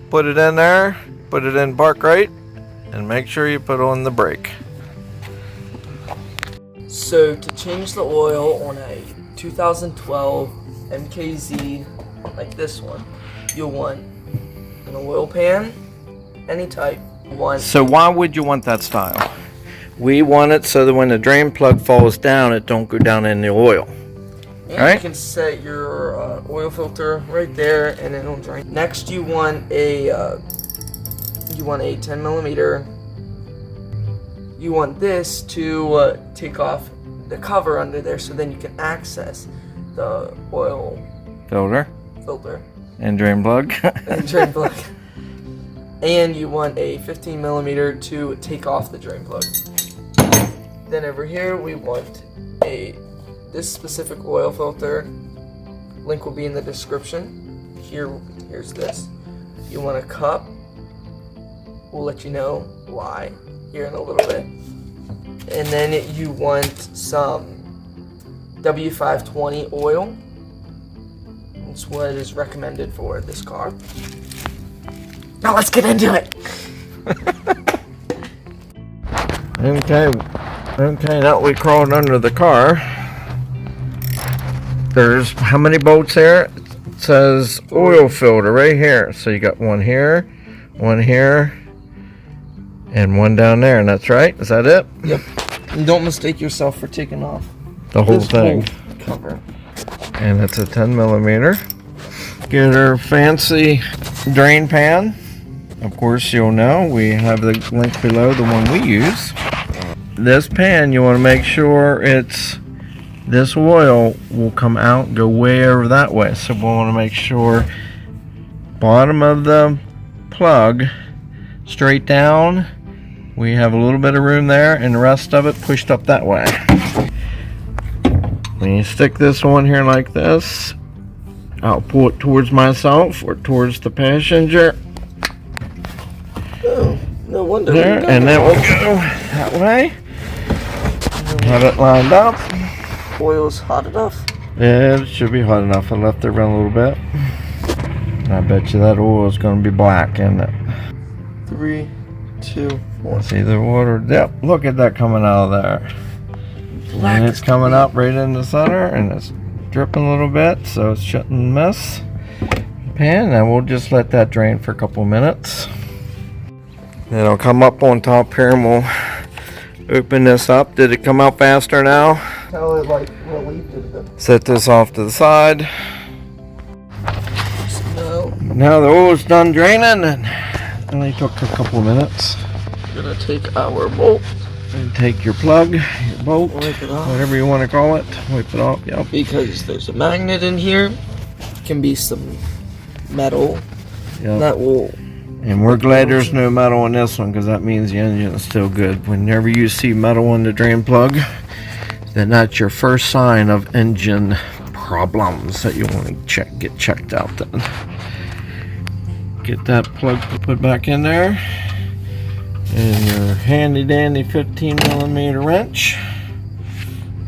put it in there, put it in park right, and make sure you put on the brake. So to change the oil on a 2012 MKZ like this one, you'll want an oil pan, any type. So why would you want that style? We want it so that when the drain plug falls down, it don't go down in the oil. And right? You can set your oil filter right there, and it'll drain. Next, you want a 10 millimeter. You want this to take off the cover under there, so then you can access the oil filter and drain plug. And you want a 15 millimeter to take off the drain plug. Then over here we want this specific oil filter. Link will be in the description. Here's this. You want a cup. We'll let you know why here in a little bit. And then you want some W520 oil. That's what is recommended for this car. Now let's get into it. Okay, now we crawled under the car. There's how many bolts there? It says oil filter right here. So you got one here, and one down there, and that's right. Is that it? Yep. And don't mistake yourself for taking off the whole thing. Cover. And it's a 10 millimeter. Get our fancy drain pan. Of course, you'll know we have the link below, the one we use. This pan, you want to make sure this oil will come out and go way over that way. So we want to make sure bottom of the plug straight down. We have a little bit of room there, and the rest of it pushed up that way. When you stick this one here like this, I'll pull it towards myself or towards the passenger. Oh, no wonder. There, and then we'll go that way. Have it lined up. Oil's hot enough? Yeah, it should be hot enough. I left it run a little bit. And I bet you that oil is going to be black, isn't it? 3, 2, 1. See the water? Yep, look at that coming out of there. Black And it's coming up right in the center, and it's dripping a little bit, so it's shutting the mess. Pan, and we'll just let that drain for a couple minutes. Then it'll come up on top here, and we'll open this up. Did it come out faster now? How it like relieved it a bit. Set this off to the side. So Now the oil's done draining, and it only took a couple minutes. we're gonna take our bolt. And take your plug, your bolt, Wipe it off. whatever you want to call it. Wipe it off, yep. Because there's a magnet in here. Can be some metal. Yep. That will. And we're glad there's no metal on this one, because that means the engine is still good. Whenever you see metal on the drain plug, then that's your first sign of engine problems that you want to get checked out then. Get that plug put back in there. And your handy dandy 15 millimeter wrench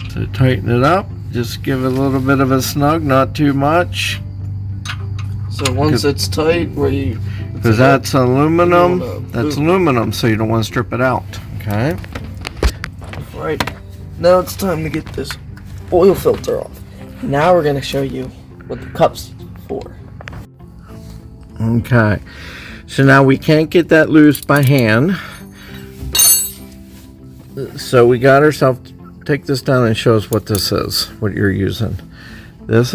to tighten it up. Just give it a little bit of a snug, not too much. So once it's tight, Because that's aluminum. That's aluminum, so you don't want to strip it out. Okay. Right. Now it's time to get this oil filter off. Now we're gonna show you what the cup's for. Okay. So now we can't get that loose by hand. So we got ourselves, take this down and show us what this is, what you're using. This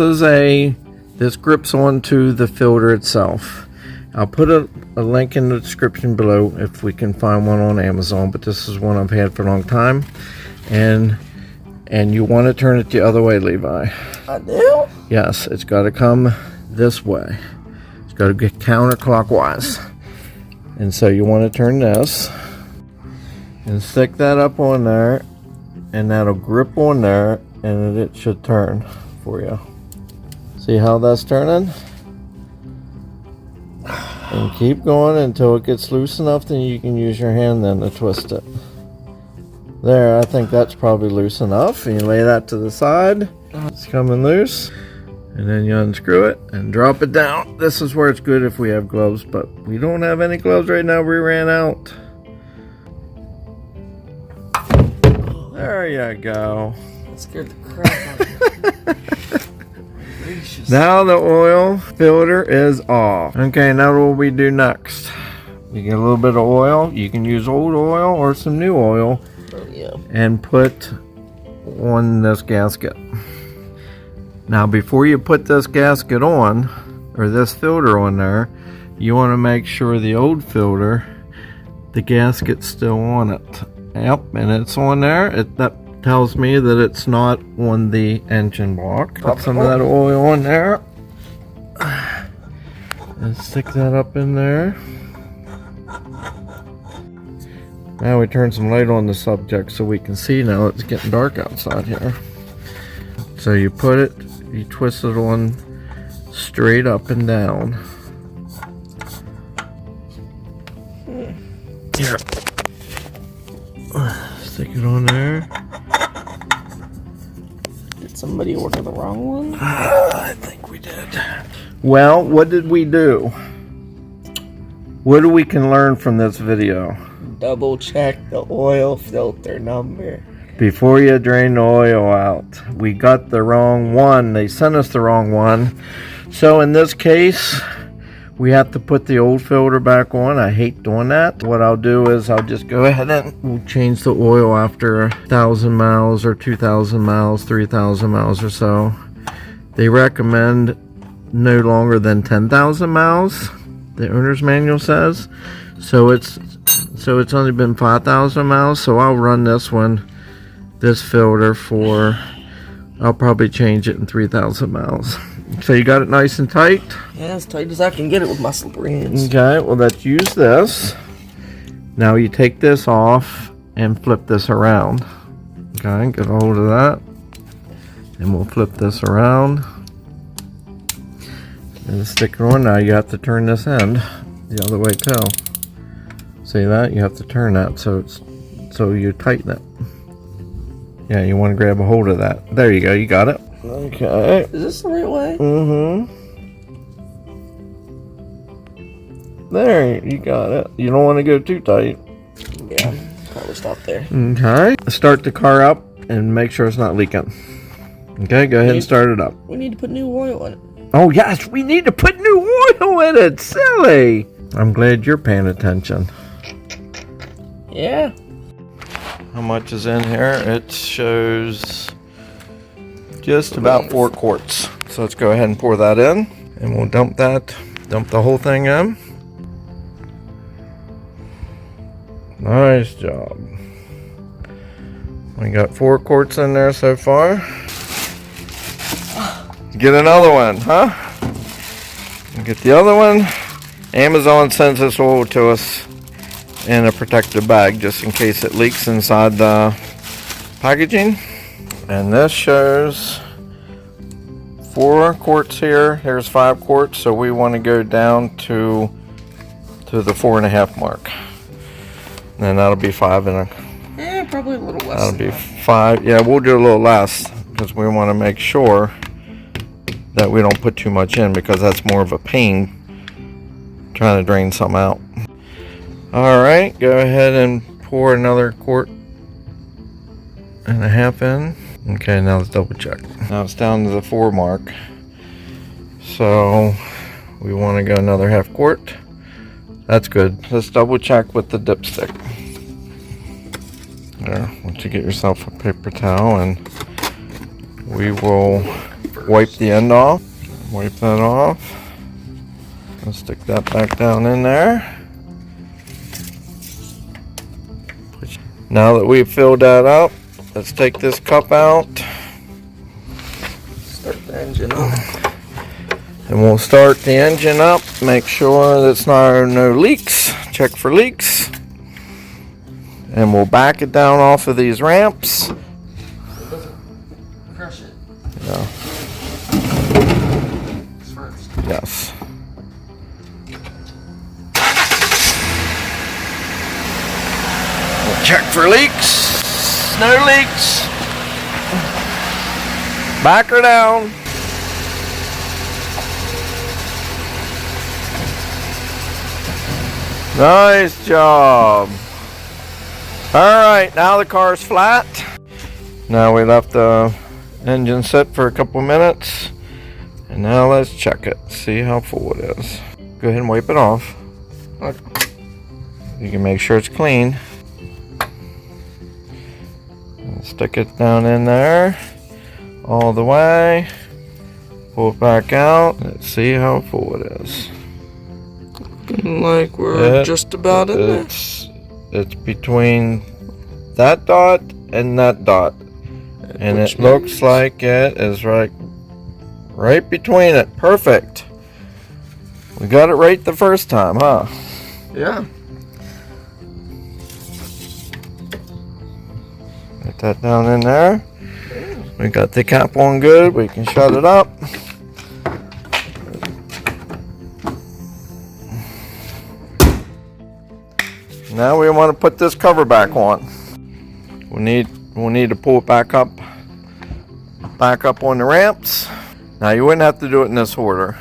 grips onto the filter itself. I'll put a link in the description below if we can find one on Amazon, but this is one I've had for a long time. And you want to turn it the other way, Levi. I do? Yes, it's got to come this way. It's got to get counterclockwise. And so you want to turn this and stick that up on there, and that'll grip on there, and it should turn for you. See how that's turning? And keep going until it gets loose enough, then you can use your hand then to twist it. There, I think that's probably loose enough. And you lay that to the side. It's coming loose. And then you unscrew it and drop it down. This is where it's good if we have gloves, but we don't have any gloves right now. We ran out. There you go. That scared the crap out of me. Now the oil filter is off. Okay, now what we do next? You get a little bit of oil. You can use old oil or some new oil. Oh, yeah. And put on this gasket. Now before you put this gasket on, or this filter on there, you want to make sure the old filter, the gasket's still on it. Yep, and it's on there. That tells me that it's not on the engine block. Put some of that oil on there. And stick that up in there. Now we turn some light on the subject so we can see now it's getting dark outside here. So you put it, you twist it on straight up and down. Here. Stick it on there. Did somebody order the wrong one? I think we did. Well, what did we do? What do we can learn from this video? Double check the oil filter number. Before you drain the oil out. We got the wrong one. They sent us the wrong one. So in this case, we have to put the old filter back on. I hate doing that. What I'll do is I'll just go ahead and we'll change the oil after 1,000 miles or 2,000 miles, 3,000 miles or so. They recommend no longer than 10,000 miles, the owner's manual says. So it's only been 5,000 miles. So I'll run this filter for, I'll probably change it in 3,000 miles. So you got it nice and tight? Yeah, as tight as I can get it with my slippery hands. Okay, well let's use this. Now you take this off and flip this around. Okay, get a hold of that. And we'll flip this around. And stick it on. Now you have to turn this end the other way too. See that? You have to turn that so you tighten it. Yeah, you want to grab a hold of that. There you go, you got it. Okay. Is this the right way? Mm-hmm. There, you got it. You don't want to go too tight. Yeah, probably stop there. Okay. Start the car up and make sure it's not leaking. Okay, go ahead and start it up. We need to put new oil in it. Oh yes, we need to put new oil in it. Silly. I'm glad you're paying attention. Yeah. How much is in here? It shows just about 4 quarts. So let's go ahead and pour that in. And we'll dump the whole thing in. Nice job. We got 4 quarts in there so far. Get another one, huh? Get the other one. Amazon sends this oil to us in a protective bag just in case it leaks inside the packaging. And this shows 4 quarts here. Here's 5 quarts, so we want to go down to the 4.5 mark. And that'll be 5 and a. Yeah, probably a little less. That'll be 5. Yeah, we'll do a little less because we want to make sure that we don't put too much in because that's more of a pain trying to drain some out. All right, go ahead and pour another 1.5 quarts in. Okay, now let's double check. Now it's down to the 4 mark. So we want to go another 1/2 quart. That's good. Let's double check with the dipstick. There, once you get yourself a paper towel and we will wipe the end off. Wipe that off. Let's stick that back down in there. Now that we've filled that up, let's take this cup out. Start the engine up. And we'll start the engine up. Make sure there's no leaks. Check for leaks. And we'll back it down off of these ramps. It doesn't crush it. Yeah. First. Yes. We'll check for leaks. No leaks. Back her down. Nice job. Alright, now the car's flat. Now we left the engine sit for a couple minutes. And now let's check it. See how full it is. Go ahead and wipe it off. You can make sure it's clean. And stick it down in there. All the way. Pull it back out. Let's see how full it is. Looking like we're just about in there. It's between that dot and that dot. And it looks like it is right between it. Perfect. We got it right the first time, huh? Yeah. Put that down in there. We got the cap on good. We can shut it up. Now we want to put this cover back on. We'll need to pull it back up on the ramps. Now you wouldn't have to do it in this order.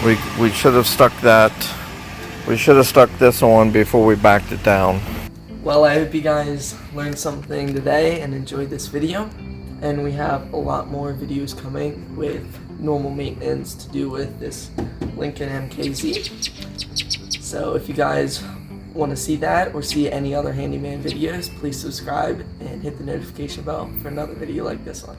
We should have stuck that. We should have stuck this on before we backed it down. Well, I hope you guys learned something today and enjoyed this video. And we have a lot more videos coming with normal maintenance to do with this Lincoln MKZ. So if you guys want to see that or see any other handyman videos, please subscribe and hit the notification bell for another video like this one.